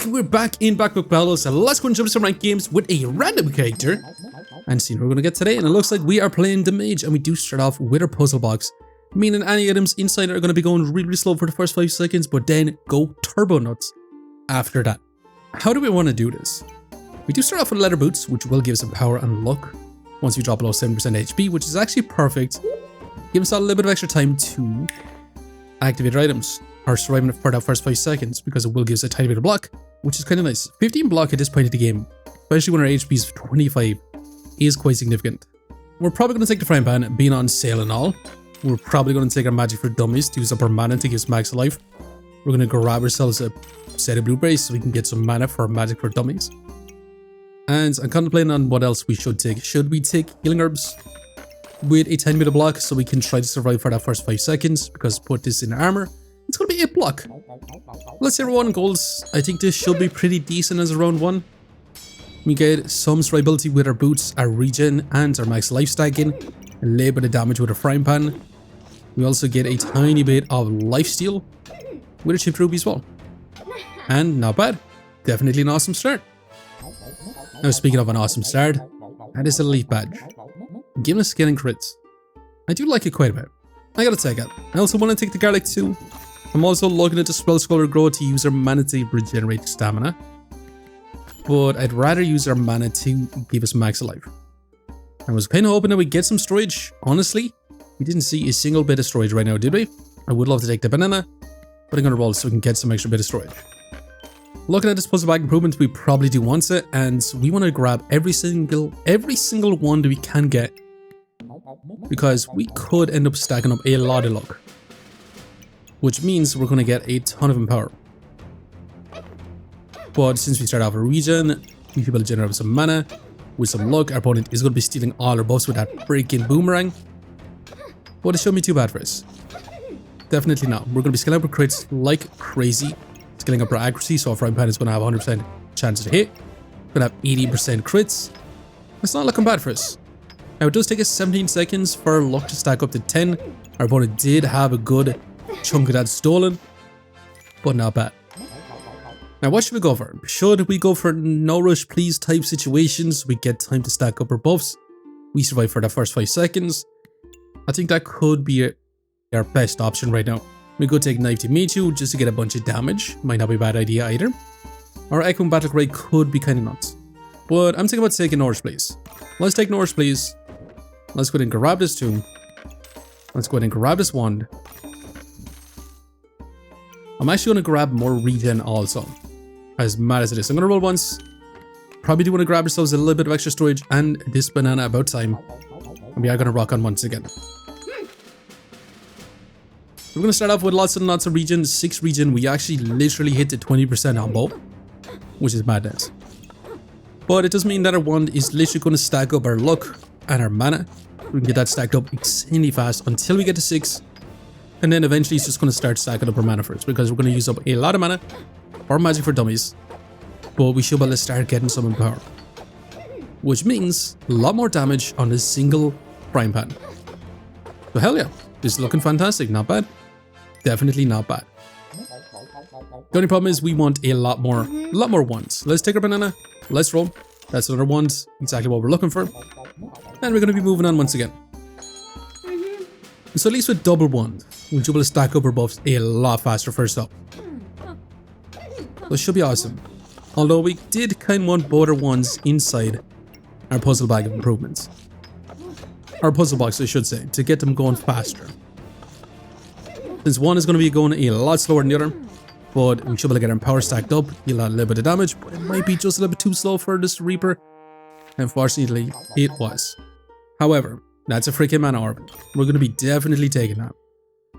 Okay, we're back in Backbook Battles, and let's go and jump some ranked games with a random character and see what we're going to get today. And it looks like we are playing the Mage, and we do start off with our puzzle box, meaning any items inside are going to be going really slow for the first 5 seconds, but then go turbo nuts after that. How do we want to do this? We do start off with leather boots, which will give us some power and luck once we drop below 7% HP, which is actually perfect. Give us a little bit of extra time to activate our items, or surviving for that first 5 seconds, because it will give us a tiny bit of block, which is kind of nice. 15 block at this point of the game, especially when our HP is 25, is quite significant. We're probably going to take the frying pan, being on sale and all. We're probably going to take our magic for dummies to use up our mana to give us max life. We're going to grab ourselves a set of blueberries so we can get some mana for magic for dummies. And I'm contemplating on what else we should take. Should we take healing herbs with a tiny bit of block so we can try to survive for that first 5 seconds, because put this in armor, it's going to be 8 block. Let's say round 1 golds. I think this should be pretty decent as a round 1. We get some survivability with our boots, our regen, and our max life stacking. A little bit of damage with a frying pan. We also get a tiny bit of lifesteal with a chipped ruby as well. And not bad. Definitely an awesome start. Now, speaking of an awesome start, that is the elite badge. Giving us skill and crits. I do like it quite a bit. I gotta take it. I also want to take the garlic too. I'm also looking at the spell scholar grow to use our mana to regenerate stamina, but I'd rather use our mana to give us max life. I was kind of hoping that we get some storage. Honestly, we didn't see a single bit of storage right now, did we? I would love to take the banana, but I'm gonna roll so we can get some extra bit of storage. Looking at this puzzle bag improvement, we probably do want it, and we want to grab every single one that we can get, because we could end up stacking up a lot of luck, which means we're going to get a ton of empower. But since we start off a regen, we should be able to generate some mana. With some luck, our opponent is going to be stealing all our buffs with that freaking boomerang, but it shouldn't be too bad for us. Definitely not. We're going to be scaling up our crits like crazy, scaling up our accuracy, so our frying pan is going to have 100% chance to hit. We're going to have 80% crits. It's not looking bad for us. Now, it does take us 17 seconds for our luck to stack up to 10. Our opponent did have a good chunk of that stolen, but not bad. Now, what should we go for? Should we go for no rush please type situations? We get time to stack up our buffs. We survive for the first 5 seconds. I think that could be our best option right now. We could take Knife to meet you just to get a bunch of damage. Might not be a bad idea either. Our Echoing Battle Cry could be kind of nuts. But I'm thinking about taking Nourish Please. Let's take Nourish Please. Let's go ahead and grab this tomb. Let's go ahead and grab this wand. I'm actually going to grab more regen also, as mad as it is. I'm going to roll once. Probably do want to grab ourselves a little bit of extra storage and this banana about time. And we are going to rock on once again. We're going to start off with lots and lots of regen. 6 regen. We actually literally hit the 20% on both, which is madness. But it does mean that our wand is literally going to stack up our luck and our mana. We can get that stacked up insanely fast until we get to 6. And then eventually it's just going to start stacking up our mana first, because we're going to use up a lot of mana for magic for dummies. But we should be able to start getting some empower, which means a lot more damage on a single frying pan. So hell yeah, this is looking fantastic. Not bad. Definitely not bad. The only problem is we want a lot more wands. Let's take our banana. Let's roll. That's another wand. Exactly what we're looking for. And we're going to be moving on once again. So at least with double wand, we'll be able to stack up our buffs a lot faster first up. This should be awesome. Although we did kind of want both our wands inside our puzzle bag of improvements. Our puzzle box, I should say, to get them going faster. Since one is going to be going a lot slower than the other, but we should be able to get our power stacked up, heal a little bit of damage, but it might be just a little bit too slow for this Reaper. Unfortunately, it was. However, that's a freaking mana orb. We're going to be definitely taking that.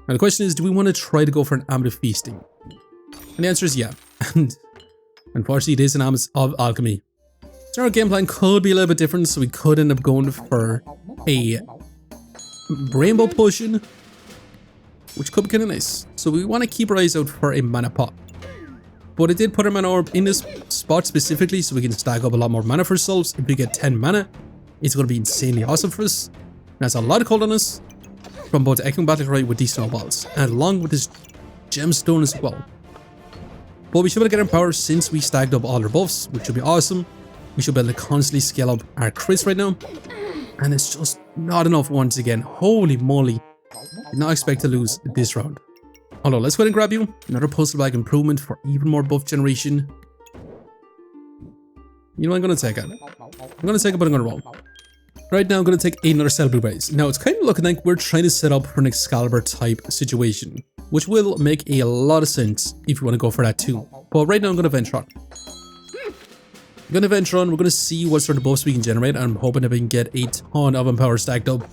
Now the question is, do we want to try to go for an Amulet of Feasting? And the answer is yeah. And unfortunately, it is an Amulet of Alchemy. So our game plan could be a little bit different, so we could end up going for a Rainbow Potion, which could be kind of nice. So we want to keep our eyes out for a mana pot. But it did put our mana orb in this spot specifically so we can stack up a lot more mana for ourselves. If we get 10 mana, it's going to be insanely awesome for us. That's a lot of cold on us from both Echoing Battle Cry with these snowballs, and along with this gemstone as well. But we should be able to get Empower since we stacked up all our buffs, which should be awesome. We should be able to constantly scale up our crits right now. And it's just not enough once again. Holy moly. Did not expect to lose this round. Although, let's go ahead and grab you. Another puzzle bag improvement for even more buff generation. You know what I'm going to take it. I'm going to take it, but I'm going to roll. Right now, I'm going to take another set of blueberries. Now, it's kind of looking like we're trying to set up for an Excalibur type situation, which will make a lot of sense if you want to go for that too. But right now, I'm going to venture on. I'm going to venture on. We're going to see what sort of buffs we can generate. I'm hoping that we can get a ton of Empower stacked up.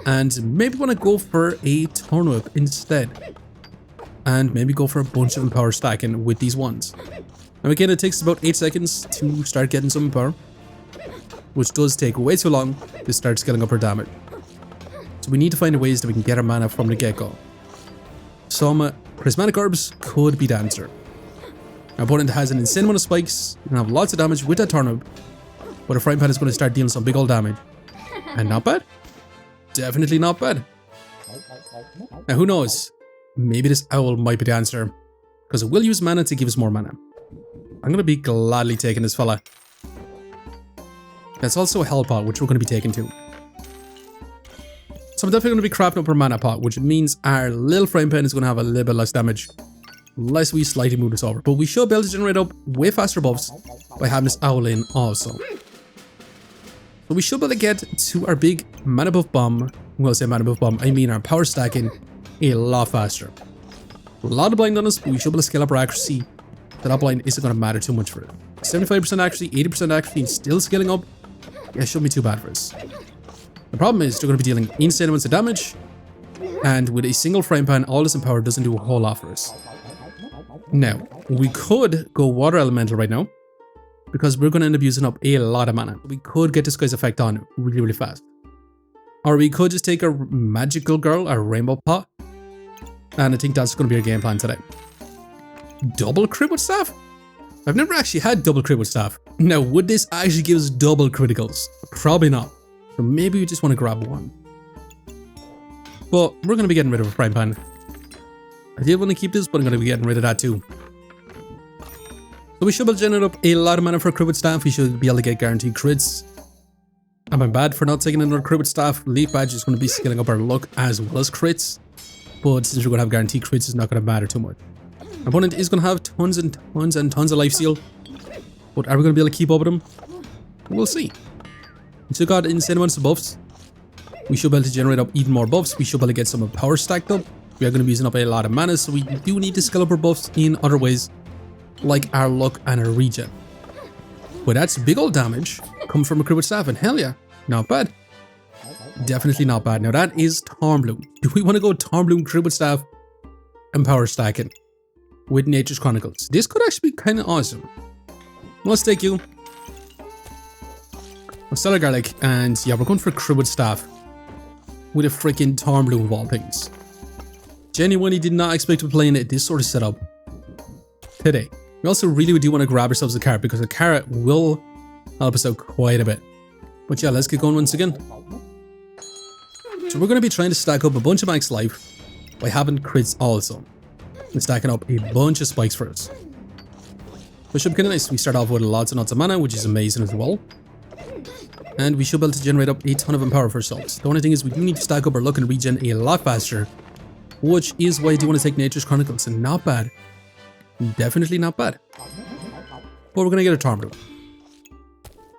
And maybe want to go for a Torn Whip instead. And maybe go for a bunch of Empower stacking with these ones. Now again, it takes about 8 seconds to start getting some Empower, which does take way too long to start scaling up our damage. So we need to find ways that we can get our mana from the get-go. Some Prismatic Orbs could be the answer. Our opponent has an insane amount of spikes, you can have lots of damage with that Torn Whip, but a Frying Pan is going to start dealing some big old damage. And not bad. Definitely not bad. Now who knows, maybe this Owl might be the answer, because it will use mana to give us more mana. I'm going to be gladly taking this fella. That's also a Hell Pot, which we're going to be taking too. So I'm definitely going to be crafting up our mana pot, which means our little Frying Pan is going to have a little bit less damage, unless we slightly move this over. But we should be able to generate up way faster buffs by having this Owl in also. So we should be able to get to our big mana buff bomb. When I say mana buff bomb, I mean our power stacking a lot faster. A lot of blind on us, but we should be able to scale up our accuracy. That blind isn't going to matter too much for it. 75% accuracy, 80% accuracy, and still scaling up. Yeah, it shouldn't be too bad for us. The problem is they're going to be dealing insane amounts of damage. And with a single Frying Pan, all this Empower doesn't do a whole lot for us. Now, we could go Water Elemental right now, because we're going to end up using up a lot of mana. We could get this guy's effect on really, really fast. Or we could just take our Magical Girl, our Rainbow Pot. And I think that's going to be our game plan today. Double crit with staff? I've never actually had double crit with staff. Now, would this actually give us double criticals? Probably not. So maybe we just want to grab one. But we're going to be getting rid of a Frying Pan. I did want to keep this, but I'm going to be getting rid of that too. So we should be able to generate up a lot of mana for crit with staff. We should be able to get guaranteed crits. Am I bad for not taking another crit with staff? Leaf Badge is going to be scaling up our luck as well as crits. But since we're going to have guaranteed crits, it's not going to matter too much. Our opponent is going to have tons and tons and tons of life steal. But are we going to be able to keep up with him? We'll see. We still got insane amounts of buffs. We should be able to generate up even more buffs. We should be able to get some power stacked up. We are going to be using up a lot of mana, so we do need to scale up our buffs in other ways, like our luck and our regen. But that's big old damage coming from a crit with staff, and hell yeah, not bad. Definitely not bad. Now that is ThornBloom. Do we want to go ThornBloom, crit with staff, and power stacking with Nature's Chronicles? This could actually be kind of awesome. Let's take you. Let's sell our garlic, and yeah, we're going for crit with staff with a freaking ThornBloom of all things. Genuinely did not expect to be playing this sort of setup today. We also really do want to grab ourselves a carrot, because a carrot will help us out quite a bit. But yeah, let's get going once again. So we're going to be trying to stack up a bunch of max life by having crits also, and stacking up a bunch of spikes for us. Which should be kind of nice. We start off with lots and lots of mana, which is amazing as well. And we should be able to generate up a ton of Empower for ourselves. The only thing is we do need to stack up our luck and regen a lot faster, which is why I do want to take Nature's Chronicles, and not bad. Definitely not bad. But we're going to get a ThornBloom.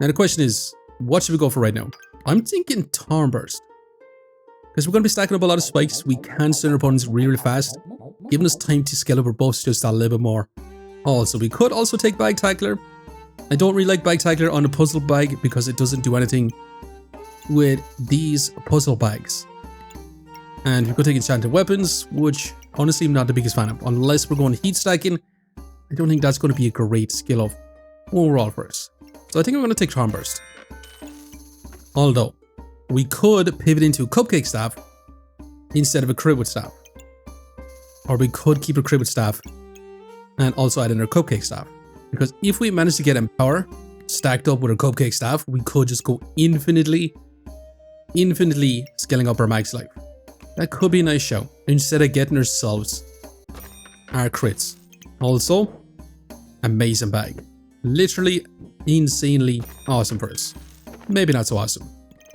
Now the question is, what should we go for right now? I'm thinking ThornBurst. Because we're going to be stacking up a lot of spikes, we can stun our opponents really, really fast, giving us time to scale up our buffs just a little bit more. Also, we could also take Bag Tackler. I don't really like Bag Tackler on a puzzle bag because it doesn't do anything with these puzzle bags. And we could take Enchanted Weapons, which honestly I'm not the biggest fan of. Unless we're going heat stacking, I don't think that's going to be a great skill of overall for us. So I think I'm going to take ThornBurst. Although, we could pivot into CUPCAKE Staff instead of a crit with staff. Or we could keep a crit with staff and also add in our CUPCAKE Staff. Because if we manage to get Empower stacked up with our CUPCAKE Staff, we could just go infinitely scaling up our max life. That could be a nice show, instead of getting ourselves our crits. Also, amazing bag. Literally insanely awesome for us. Maybe not so awesome.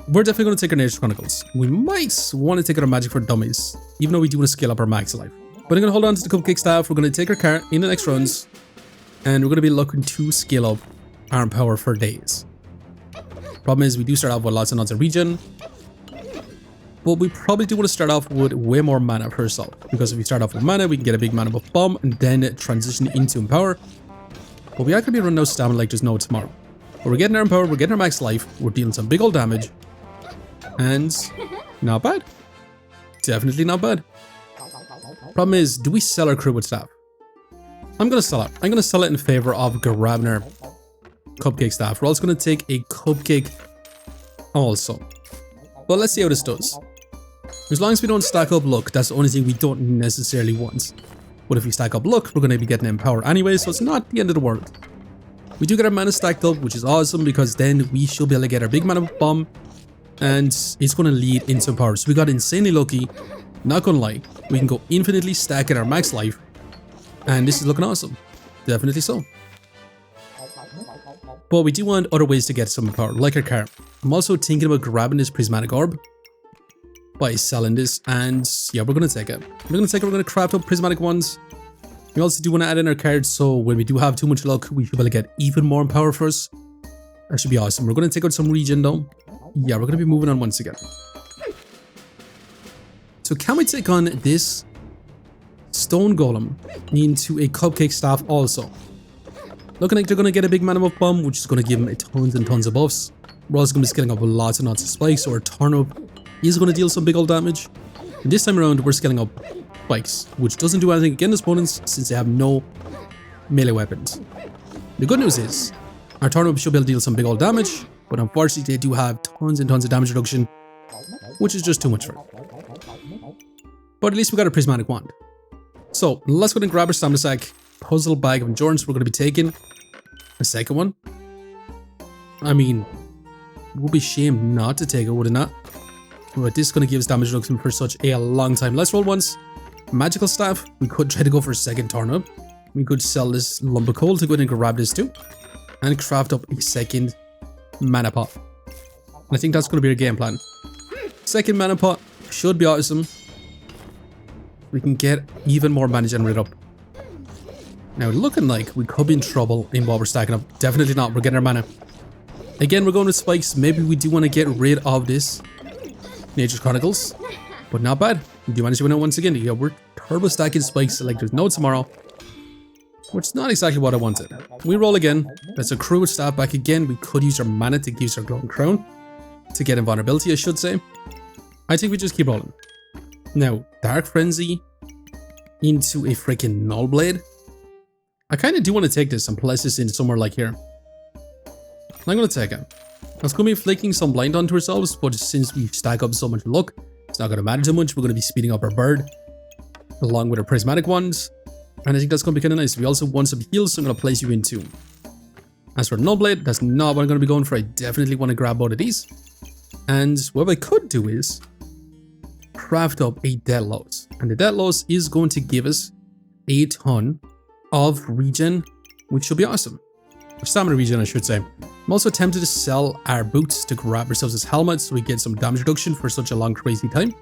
We're definitely going to take our Nature Chronicles. We might want to take our Magic for Dummies, even though we do want to scale up our max life. But I'm going to hold on to the Cupcake Staff. We're going to take our card in the next runs, and we're going to be looking to scale up our power for days. Problem is, we do start off with lots and lots of regen, but we probably do want to start off with way more mana per assault, because if we start off with mana, we can get a big mana buff bomb and then transition into Empower. But we are going to be running out of stamina like there's no tomorrow. But we're getting our Empower, we're getting our max life, we're dealing some big old damage, and not bad. Definitely not bad. Problem is, do we sell our crew with staff? I'm going to sell it. I'm going to sell it in favor of grabbing our Cupcake Staff. We're also going to take a Cupcake also. But let's see how this does. As long as we don't stack up Luck, that's the only thing we don't necessarily want. But if we stack up Luck, we're going to be getting Empower anyway, so it's not the end of the world. We do get our mana stacked up, which is awesome, because then we should be able to get our big mana bomb, and it's going to lead into Empower. So we got insanely lucky, not going to lie. We can go infinitely stacking our max life, and this is looking awesome. Definitely so. But we do want other ways to get some Empower, like our car. I'm also thinking about grabbing this Prismatic Orb by selling this, and yeah, we're going to take it. We're going to craft up Prismatic ones. We also do want to add in our cards, so when we do have too much luck, we should be able to get even more Empower for us. That should be awesome. We're going to take out some regen though. Yeah, we're going to be moving on once again. So can we take on this Stone Golem into a Cupcake Staff also? Looking like they're going to get a big mana buff bomb, which is going to give them tons and tons of buffs. We're also going to be scaling up with lots and lots of spikes, so our Turnip is going to deal some big old damage. And this time around, we're scaling up spikes, which doesn't do anything against opponents since they have no melee weapons. The good news is, our Turnip should be able to deal some big old damage, but unfortunately they do have tons and tons of damage reduction, which is just too much for it. But at least we got a Prismatic Wand. So let's go and grab our Stamina Sack. Puzzle Bag of Endurance, we're going to be taking a second one. I mean, it would be shame not to take it, would it not? But this is going to give us damage reduction for such a long time. Let's roll once. Magical Staff, we could try to go for a second Turnip. We could sell this Lump of Coal to go ahead and grab this too. And craft up a second Mana Pot. I think that's going to be our game plan. Second Mana Pot should be awesome. We can get even more mana generated up. Now, looking like we could be in trouble in what we're stacking up. Definitely not. We're getting our mana. Again, we're going with spikes. Maybe we do want to get rid of this Nature Chronicles. But not bad. We do manage to win it once again. Yeah, we're turbo stacking spikes like there's no tomorrow. Which is not exactly what I wanted. We roll again. Let's accrue with staff back again. We could use our mana to use our Glowing Crown. To get invulnerability, I should say. I think we just keep rolling. Now, Dark Frenzy into a freaking Null Blade. I kind of do want to take this and place this in somewhere like here. I'm going to take it. It's going to be flicking some blind onto ourselves, but since we stack up so much luck, it's not going to matter too much. We're going to be speeding up our bird along with our Prismatic ones. And I think that's going to be kind of nice. We also want some heals, so I'm going to place you in two. As for Null Blade, that's not what I'm going to be going for. I definitely want to grab both of these. And what I could do is craft up a Deadloss. And the Deadloss is going to give us a ton of regen, which should be awesome. Or stamina regen, I should say. I'm also tempted to sell our boots to grab ourselves this helmet so we get some damage reduction for such a long crazy time.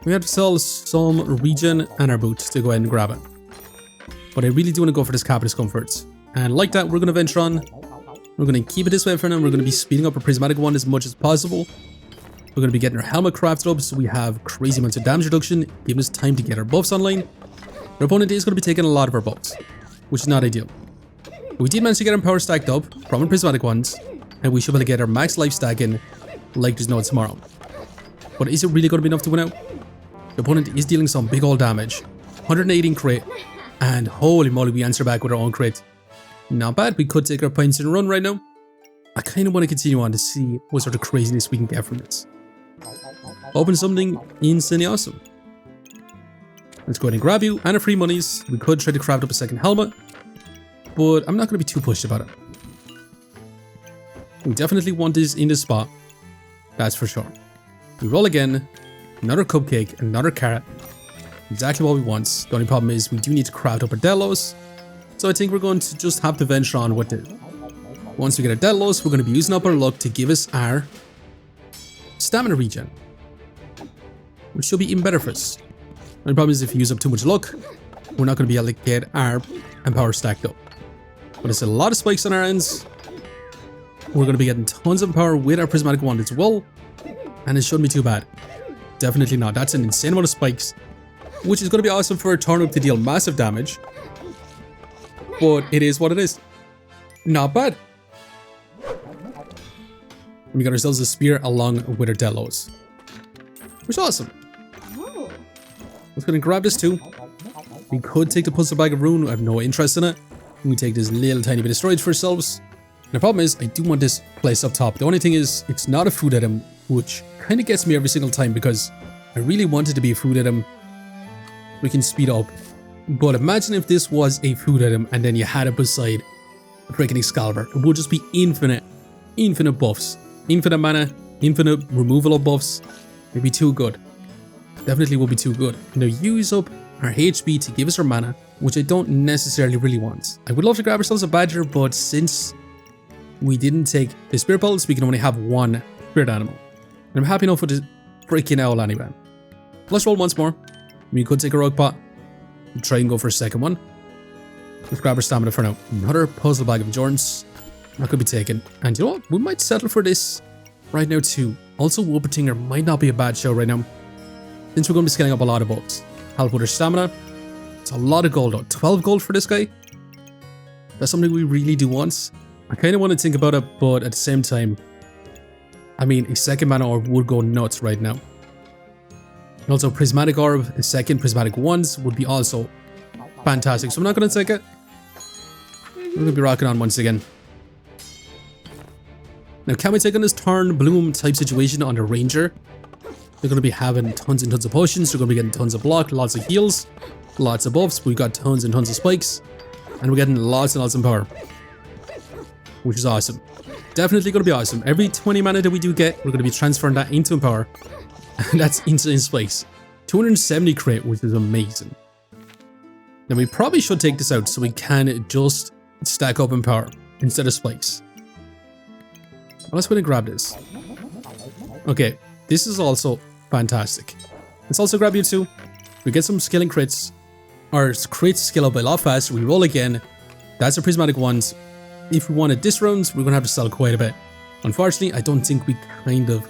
We have to sell some regen and our boots to go ahead and grab it. But I really do want to go for this Cap of Discomfort. And like that, we're going to venture on. We're going to keep it this way for now. We're going to be speeding up our Prismatic one as much as possible. We're going to be getting our helmet crafted up so we have crazy amounts of damage reduction, giving us time to get our buffs online. Our opponent is going to be taking a lot of our buffs, which is not ideal. But we did manage to get our power stacked up from our Prismatic ones, and we should be able to get our max life stacking like there's no tomorrow. But is it really going to be enough to win out? The opponent is dealing some big old damage. 118 crit, and holy moly, we answer back with our own crit. Not bad. We could take our points and run right now. I kind of want to continue on to see what sort of craziness we can get from this. Open something insanely awesome. Let's go ahead and grab you and our free monies. We could try to craft up a second helmet, but I'm not going to be too pushed about it. We definitely want this in this spot. That's for sure. We roll again. Another cupcake, another carrot. Exactly what we want. The only problem is we do need to craft up our Delos So I think we're going to just have to venture on with it. Once we get our Delos, we're going to be using up our luck to give us our stamina regen, which should be even better for us. And the problem is if you use up too much luck, we're not going to be able to get our empower stacked up. But it's a lot of spikes on our ends. We're going to be getting tons of power with our prismatic wand as well, and it shouldn't be too bad. Definitely not. That's an insane amount of spikes, which is going to be awesome for a turnip to deal massive damage. But it is what it is. Not bad. We got ourselves a spear along with our Delos, which is awesome. Let's go and grab this too. We could take the puzzle bag of rune. I have no interest in it. We take this little tiny bit of storage for ourselves. And the problem is, I do want this place up top. The only thing is, it's not a food item, which kind of gets me every single time because I really want it to be a food item. We can speed up. But imagine if this was a food item and then you had it beside a freaking Excalibur. It would just be infinite buffs. Infinite mana, infinite removal of buffs. It'd be too good. Definitely will be too good. Now use up our HP to give us our mana, which I don't necessarily really want. I would love to grab ourselves a Badger, but since we didn't take the Spirit Pulse, we can only have one Spirit Animal. And I'm happy enough with the freaking Owl anyway. Let's roll once more. We could take a Rogue Pot. We'll try and go for a second one. Let's grab our stamina for now. Another puzzle bag of endurance. That could be taken. And you know what? We might settle for this right now too. Also, Whoopatinger might not be a bad show right now, since we're going to be scaling up a lot of buffs. Help with our stamina. It's a lot of gold though. 12 gold for this guy. That's something we really do want. I kind of want to think about it, but at the same time, I mean, a second mana orb would go nuts right now. And also, prismatic orb, a second prismatic wands would be also fantastic. So I'm not going to take it. We're going to be rocking on once again. Now, can we take on this ThornBloom type situation on the Ranger? They're going to be having tons and tons of potions. They're going to be getting tons of block, lots of heals, lots of buffs. We've got tons and tons of spikes. And we're getting lots and lots of power, which is awesome. Definitely going to be awesome. Every 20 mana that we do get, we're going to be transferring that into Empower. And that's insane spikes. 270 crit, which is amazing. Now we probably should take this out so we can just stack up Empower instead of spikes. Well, let's go and grab this. Okay, this is also fantastic. Let's also grab you too. We get some skilling crits. Our crits scale up a lot faster. We roll again. That's a prismatic ones. If we wanted this round, we're gonna have to sell quite a bit. Unfortunately, I don't think we kind of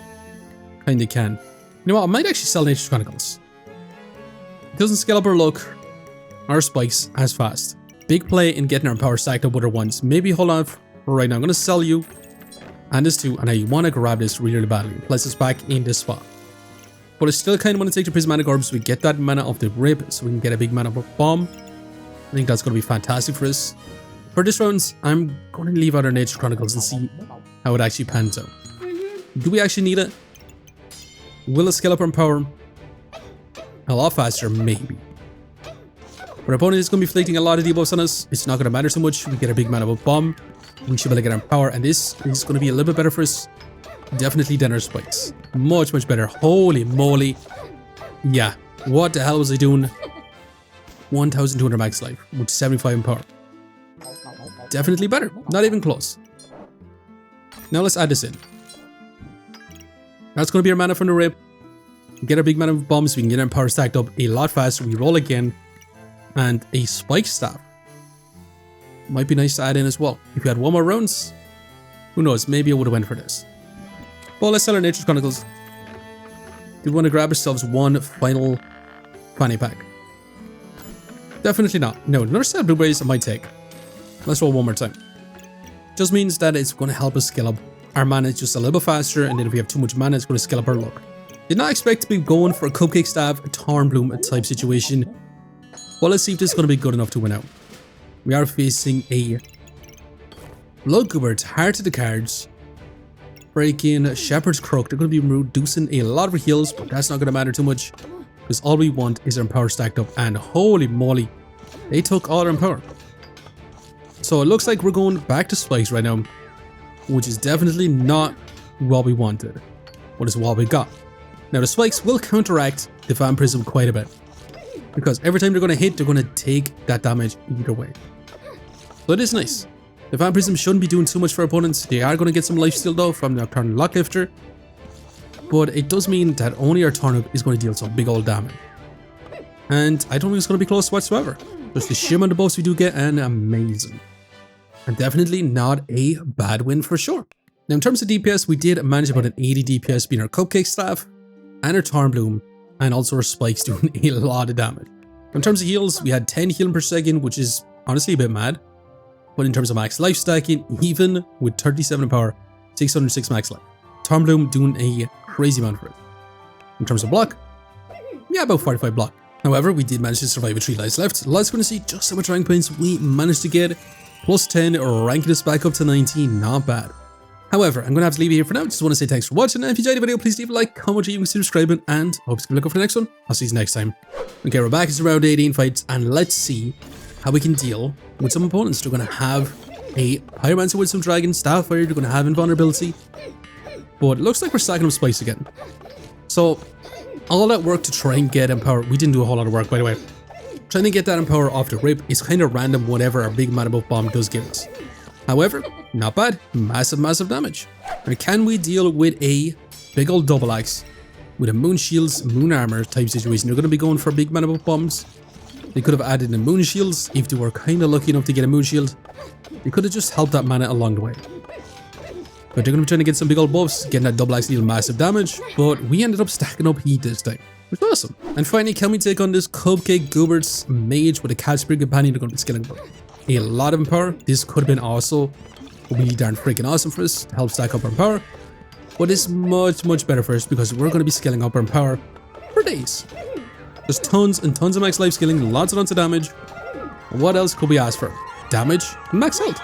can. You know what? I might actually sell Nature's Chronicles. It doesn't scale up our luck, our spikes as fast. Big play in getting our power stacked up with our ones. Maybe hold on for right now. I'm gonna sell you and this too, and I want to grab this really badly. Place this back in this spot. But I still kind of want to take the prismatic orbs so we get that mana off the rip, so we can get a big mana bomb. I think that's going to be fantastic for us. For this round, I'm going to leave out our Nature Chronicles and see how it actually pans out. Do we actually need it? Will it scale up our power a lot faster? Maybe. But our opponent is going to be inflicting a lot of debuffs on us. It's not going to matter so much. We get a big mana bomb. We should be able to get our power, and this is going to be a little bit better for us. Definitely than our spikes. Much better. Holy moly. Yeah. What the hell was I doing? 1200 max life with 75 in power. Definitely better. Not even close. Now let's add this in. That's going to be our mana from the rip. Get our big mana bombs. We can get our power stacked up a lot faster. We roll again. And a spike staff. Might be nice to add in as well. If we had one more rounds, who knows? Maybe I would have went for this. Well, let's sell our Nature's Chronicles. Do we want to grab ourselves one final fanny pack? Definitely not. No, another set of blueberries I might take. Let's roll one more time. Just means that it's going to help us scale up our mana just a little bit faster, and then if we have too much mana, it's going to scale up our luck. Did not expect to be going for a CUPCAKE Staff ThornBloom type situation. Well, let's see if this is going to be good enough to win out. We are facing a LuckOuts, Heart of the Cards, breaking Shepherd's Crook. They're going to be reducing a lot of heals, but that's not going to matter too much because all we want is our power stacked up. And holy moly, they took all our power. So it looks like we're going back to spikes right now, which is definitely not what we wanted, but it's what we got. Now the spikes will counteract the Vampirism quite a bit, because every time they're going to hit, they're going to take that damage either way. So it is nice. The Vampirism shouldn't be doing too much for opponents. They are going to get some lifesteal though from the Nocturnal Locklifter. But it does mean that only our Turnip is going to deal some big old damage. And I don't think it's going to be close whatsoever. Just the sheer amount of buffs we do get, and amazing. And definitely not a bad win for sure. Now in terms of DPS, we did manage about an 80 DPS being our Cupcake Staff, and our ThornBloom, and also our Spikes doing a lot of damage. In terms of heals, we had 10 healing per second, which is honestly a bit mad. But in terms of max life stacking, even with 37 power, 606 max life. ThornBloom doing a crazy amount for it. In terms of block, yeah, about 45 block. However, we did manage to survive with 3 lives left. Let's go and see just how much rank points we managed to get. Plus 10, ranking us back up to 19, not bad. However, I'm going to have to leave it here for now. Just want to say thanks for watching, and if you enjoyed the video, please leave a like, comment, even consider subscribing, and I hope you can look up for the next one. I'll see you next time. Okay, we're back. It's around 18 fights, and let's see how we can deal with some opponents. They're going to have a Pyromancer with some Dragon, Starfire, they're going to have Invulnerability, but it looks like we're stacking up Spikes again. So, all that work to try and get Empower, we didn't do a whole lot of work by the way. Trying to get that Empower off the rip is kind of random whatever our big Mana Buff Bomb does give us. However, not bad, massive damage. And can we deal with a big old double axe with a Moon Shields, Moon Armor type situation? They're going to be going for big Mana Buff Bombs. They could have added in Moon Shields if they were kind of lucky enough to get a Moon Shield. They could have just helped that mana along the way. But they're going to be trying to get some big old buffs, getting that double axe deal massive damage, but we ended up stacking up heat this time, which was awesome. And finally, can we take on this Cupcake Goobert's Mage with a Cat Spirit Companion? They're going to be scaling up a lot of power. This could have been also really darn freaking awesome for us to help stack up our power, but it's much better for us because we're going to be scaling up our power for days. There's tons and tons of max life scaling, lots and lots of damage. What else could we ask for? Damage, max health.